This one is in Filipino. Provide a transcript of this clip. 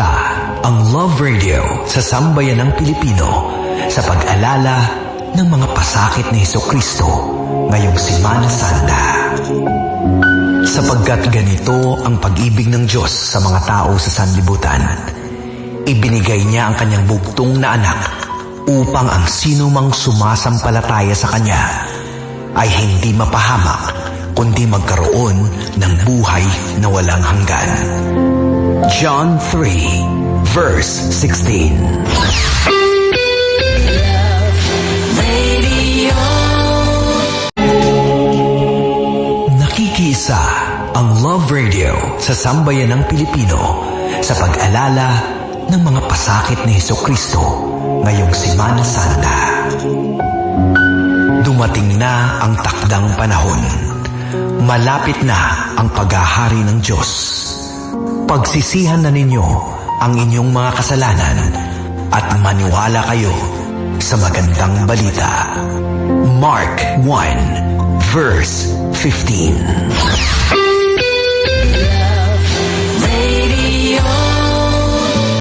Nakikiisa ang Love Radio sa sambayanang Pilipino sa pag-alala ng mga pasakit ni Hesukristo ngayong Semana Santa. Sapagkat ganito ang pag-ibig ng Diyos sa mga tao sa sanlibutan, ibinigay niya ang kanyang bugtong na anak upang ang sinumang sumasampalataya sa kanya ay hindi mapahamak kundi magkaroon ng buhay na walang hanggan. John 3, verse 16. Nakikiisa ang Love Radio sa sambayanang Pilipino sa pag-alala ng mga pasakit ni Hesukristo ngayong Semana Santa. Dumating na ang takdang panahon. Malapit na ang paghahari ng Diyos. Pagsisihan na ninyo ang inyong mga kasalanan at maniwala kayo sa magandang balita. Mark 1, verse 15.